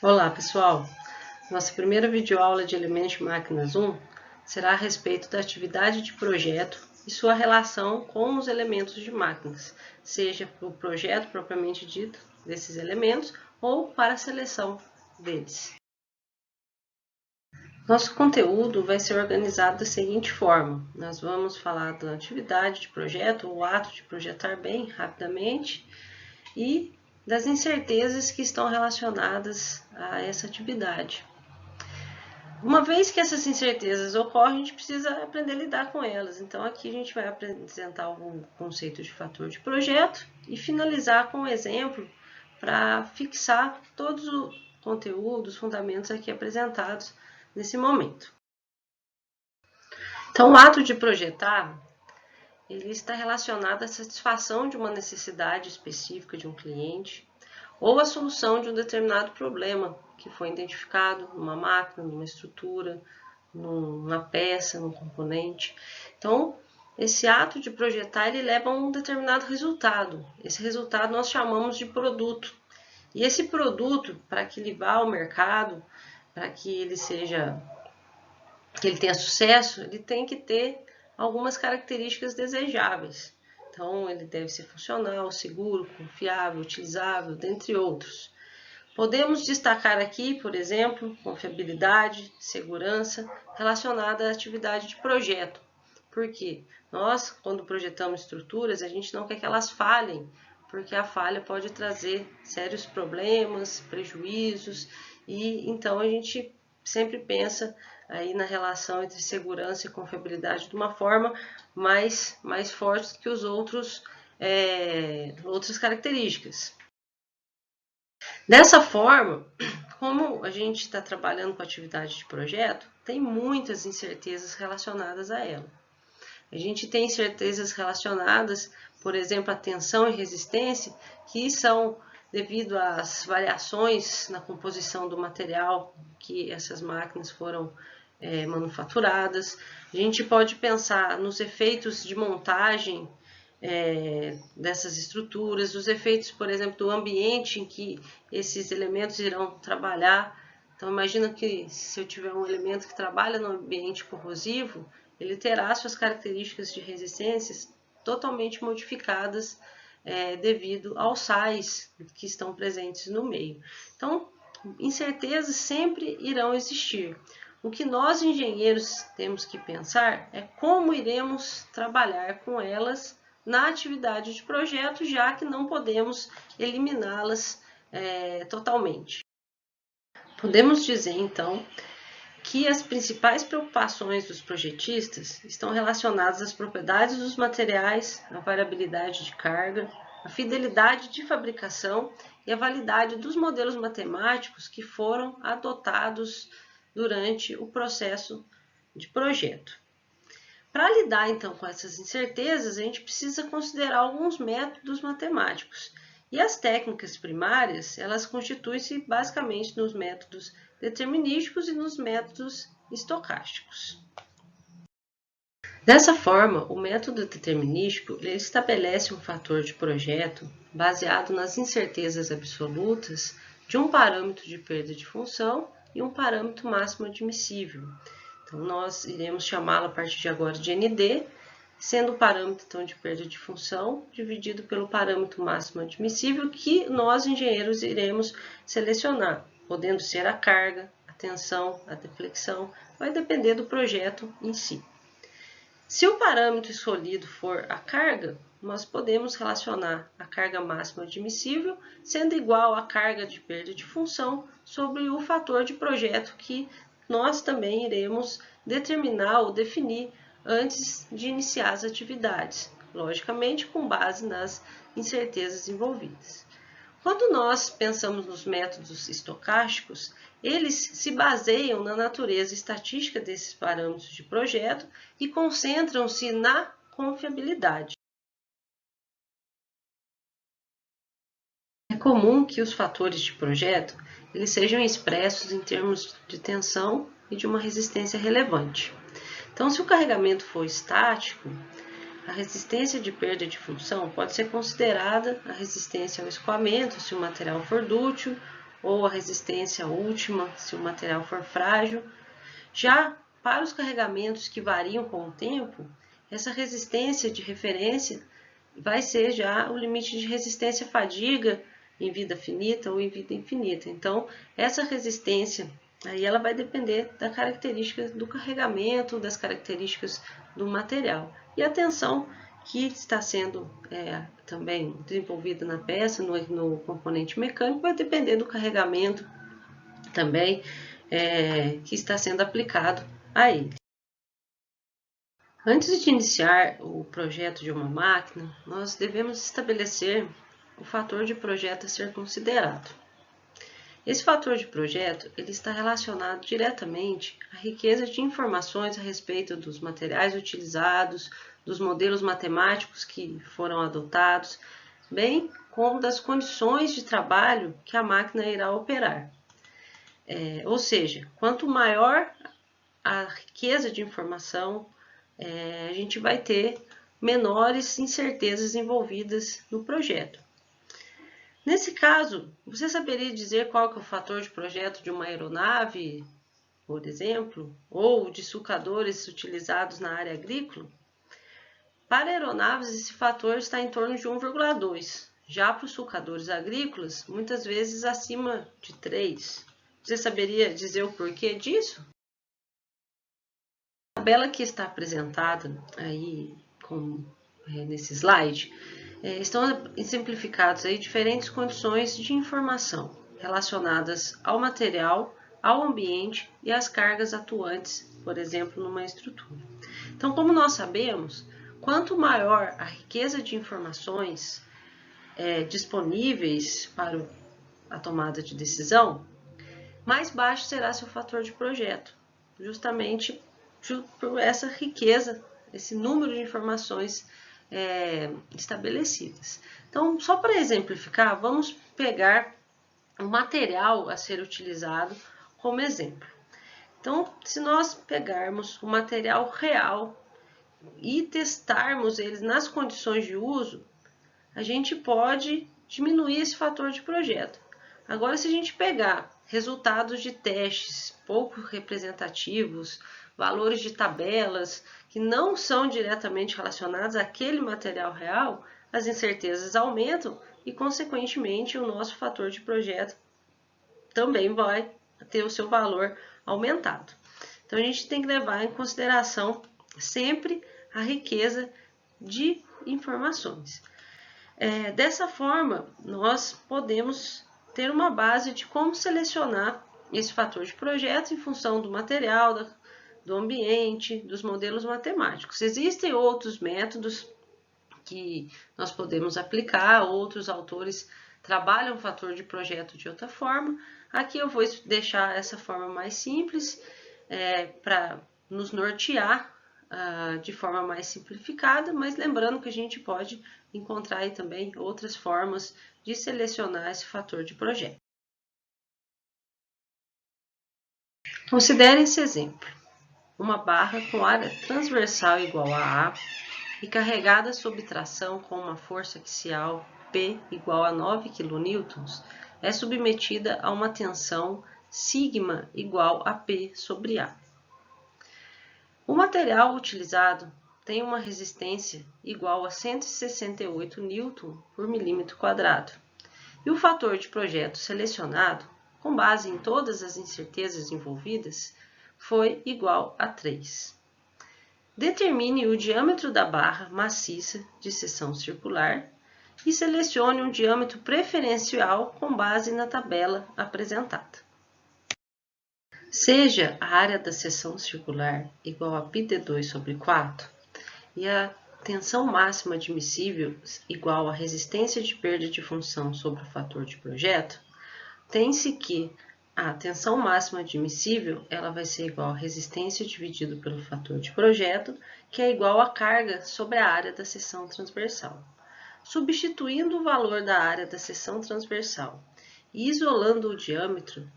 Olá pessoal, nossa primeira videoaula de Elementos de Máquinas 1 será a respeito da atividade de projeto e sua relação com os elementos de máquinas, seja para o projeto propriamente dito desses elementos ou para a seleção deles. Nosso conteúdo vai ser organizado da seguinte forma: nós vamos falar da atividade de projeto, o ato de projetar bem rapidamente e das incertezas que estão relacionadas a essa atividade. Uma vez que essas incertezas ocorrem, a gente precisa aprender a lidar com elas. Então, aqui a gente vai apresentar o conceito de fator de projeto e finalizar com um exemplo para fixar todos os conteúdos, os fundamentos aqui apresentados nesse momento. Então, o ato de projetar, ele está relacionado à satisfação de uma necessidade específica de um cliente ou a solução de um determinado problema que foi identificado numa máquina, numa estrutura, numa peça, num componente. Então, esse ato de projetar, ele leva a um determinado resultado. Esse resultado nós chamamos de produto. E esse produto, para que ele vá ao mercado, para que ele tenha sucesso, ele tem que ter algumas características desejáveis. Então, ele deve ser funcional, seguro, confiável, utilizável, dentre outros. Podemos destacar aqui, por exemplo, confiabilidade, segurança relacionada à atividade de projeto. Porque nós, quando projetamos estruturas, a gente não quer que elas falhem, porque a falha pode trazer sérios problemas, prejuízos, e então a gente sempre pensa aí na relação entre segurança e confiabilidade de uma forma mais forte que os outras características. Dessa forma, como a gente está trabalhando com atividade de projeto, tem muitas incertezas relacionadas a ela. A gente tem incertezas relacionadas, por exemplo, à tensão e resistência, que são devido às variações na composição do material que essas máquinas foram manufaturadas. A gente pode pensar nos efeitos de montagem dessas estruturas, os efeitos, por exemplo, do ambiente em que esses elementos irão trabalhar. Então, imagina que se eu tiver um elemento que trabalha no ambiente corrosivo, ele terá suas características de resistências totalmente modificadas devido aos sais que estão presentes no meio. Então, incertezas sempre irão existir. O que nós, engenheiros, temos que pensar é como iremos trabalhar com elas na atividade de projeto, já que não podemos eliminá-las totalmente. Podemos dizer, então, que as principais preocupações dos projetistas estão relacionadas às propriedades dos materiais, à variabilidade de carga, a fidelidade de fabricação e a validade dos modelos matemáticos que foram adotados durante o processo de projeto. Para lidar, então, com essas incertezas, a gente precisa considerar alguns métodos matemáticos. E as técnicas primárias, elas constituem-se basicamente nos métodos determinísticos e nos métodos estocásticos. Dessa forma, o método determinístico ele estabelece um fator de projeto baseado nas incertezas absolutas de um parâmetro de perda de função e um parâmetro máximo admissível. Então, nós iremos chamá-lo a partir de agora de ND, sendo o parâmetro então, de perda de função dividido pelo parâmetro máximo admissível que nós, engenheiros, iremos selecionar, podendo ser a carga, a tensão, a deflexão, vai depender do projeto em si. Se o parâmetro escolhido for a carga, nós podemos relacionar a carga máxima admissível sendo igual à carga de perda de função sobre o fator de projeto que nós também iremos determinar ou definir antes de iniciar as atividades, logicamente com base nas incertezas envolvidas. Quando nós pensamos nos métodos estocásticos, eles se baseiam na natureza estatística desses parâmetros de projeto e concentram-se na confiabilidade. É comum que os fatores de projeto eles sejam expressos em termos de tensão e de uma resistência relevante. Então, se o carregamento for estático, a resistência de perda de função pode ser considerada a resistência ao escoamento, se o material for dúctil, ou a resistência última, se o material for frágil. Já para os carregamentos que variam com o tempo, essa resistência de referência vai ser já o limite de resistência fadiga em vida finita ou em vida infinita. Então, essa resistência aí ela vai depender da característica do carregamento, das características do material. E a tensão que está sendo também desenvolvida na peça, no componente mecânico, vai depender do carregamento também que está sendo aplicado a ele. Antes de iniciar o projeto de uma máquina, nós devemos estabelecer o fator de projeto a ser considerado. Esse fator de projeto ele está relacionado diretamente à riqueza de informações a respeito dos materiais utilizados, dos modelos matemáticos que foram adotados, bem como das condições de trabalho que a máquina irá operar. Ou seja, quanto maior a riqueza de informação, a gente vai ter menores incertezas envolvidas no projeto. Nesse caso, você saberia dizer qual que é o fator de projeto de uma aeronave, por exemplo, ou de sulcadores utilizados na área agrícola? Para aeronaves, esse fator está em torno de 1,2. Já para os sulcadores agrícolas, muitas vezes acima de 3. Você saberia dizer o porquê disso? A tabela que está apresentada aí nesse slide estão exemplificados aí diferentes condições de informação relacionadas ao material, ao ambiente e às cargas atuantes, por exemplo, numa estrutura. Então, como nós sabemos, quanto maior a riqueza de informações disponíveis para a tomada de decisão, mais baixo será seu fator de projeto, justamente por essa riqueza, esse número de informações estabelecidas. Então, só para exemplificar, vamos pegar o material a ser utilizado como exemplo. Então, se nós pegarmos o material real e testarmos eles nas condições de uso, a gente pode diminuir esse fator de projeto. Agora, se a gente pegar resultados de testes pouco representativos, valores de tabelas que não são diretamente relacionados àquele material real, as incertezas aumentam e, consequentemente, o nosso fator de projeto também vai ter o seu valor aumentado. Então, a gente tem que levar em consideração sempre a riqueza de informações. Dessa forma, nós podemos ter uma base de como selecionar esse fator de projeto em função do material, do ambiente, dos modelos matemáticos. Existem outros métodos que nós podemos aplicar, outros autores trabalham o fator de projeto de outra forma. Aqui eu vou deixar essa forma mais simples para nos nortear de forma mais simplificada, mas lembrando que a gente pode encontrar aí também outras formas de selecionar esse fator de projeto. Considere esse exemplo. Uma barra com área transversal igual a A e carregada sob tração com uma força axial P igual a 9 kN é submetida a uma tensão sigma igual a P sobre A. O material utilizado tem uma resistência igual a 168 N por milímetro quadrado e o fator de projeto selecionado, com base em todas as incertezas envolvidas, foi igual a 3. Determine o diâmetro da barra maciça de seção circular e selecione um diâmetro preferencial com base na tabela apresentada. Seja a área da seção circular igual a πd2 sobre 4 e a tensão máxima admissível igual à resistência de perda de função sobre o fator de projeto, tem-se que a tensão máxima admissível ela vai ser igual a resistência dividido pelo fator de projeto, que é igual à carga sobre a área da seção transversal. Substituindo o valor da área da seção transversal e isolando o diâmetro,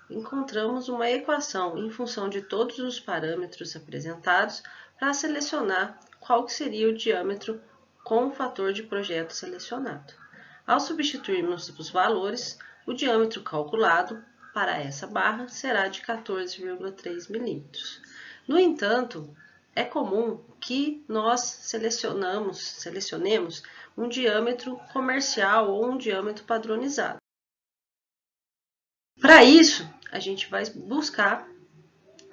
encontramos uma equação em função de todos os parâmetros apresentados para selecionar qual que seria o diâmetro com o fator de projeto selecionado. Ao substituirmos os valores, o diâmetro calculado para essa barra será de 14,3 milímetros. No entanto, é comum que nós selecionemos um diâmetro comercial ou um diâmetro padronizado. Para isso, a gente vai buscar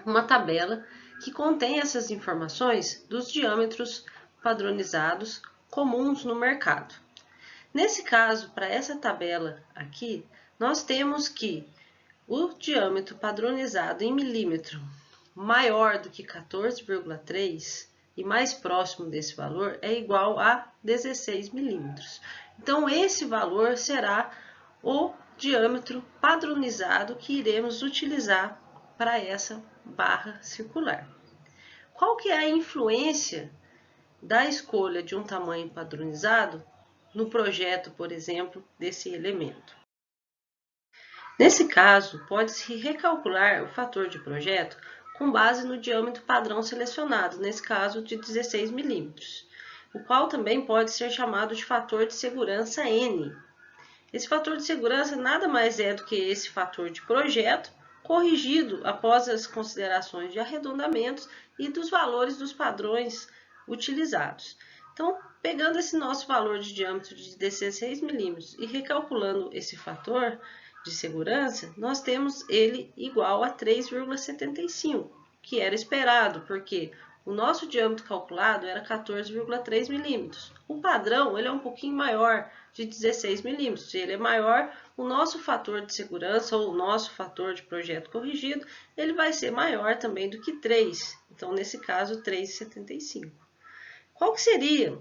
uma tabela que contém essas informações dos diâmetros padronizados comuns no mercado. Nesse caso, para essa tabela aqui, nós temos que o diâmetro padronizado em milímetro maior do que 14,3 e mais próximo desse valor é igual a 16 milímetros. Então, esse valor será o diâmetro padronizado que iremos utilizar para essa barra circular. Qual que é a influência da escolha de um tamanho padronizado no projeto, por exemplo, desse elemento? Nesse caso, pode-se recalcular o fator de projeto com base no diâmetro padrão selecionado, nesse caso de 16 milímetros, o qual também pode ser chamado de fator de segurança N. Esse fator de segurança nada mais é do que esse fator de projeto corrigido após as considerações de arredondamentos e dos valores dos padrões utilizados. Então, pegando esse nosso valor de diâmetro de 16 milímetros e recalculando esse fator de segurança, nós temos ele igual a 3,75, que era esperado, porque o nosso diâmetro calculado era 14,3 milímetros. O padrão ele é um pouquinho maior, de 16 milímetros. Se ele é maior, o nosso fator de segurança ou o nosso fator de projeto corrigido, ele vai ser maior também do que 3. Então, nesse caso, 3,75. Qual que seria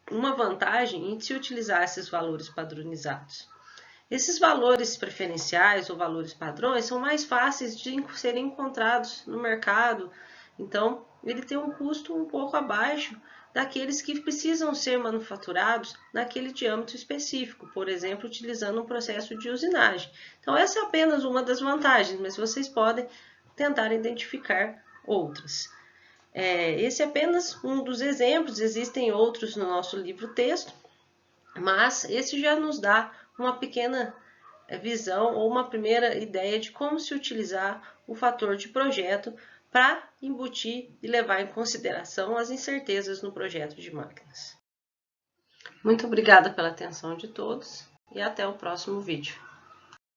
uma vantagem em se utilizar esses valores padronizados? Esses valores preferenciais ou valores padrões são mais fáceis de serem encontrados no mercado, então ele tem um custo um pouco abaixo daqueles que precisam ser manufaturados naquele diâmetro específico, por exemplo, utilizando um processo de usinagem. Então essa é apenas uma das vantagens, mas vocês podem tentar identificar outras. Esse é apenas um dos exemplos, existem outros no nosso livro-texto, mas esse já nos dá uma pequena visão ou uma primeira ideia de como se utilizar o fator de projeto para embutir e levar em consideração as incertezas no projeto de máquinas. Muito obrigada pela atenção de todos e até o próximo vídeo.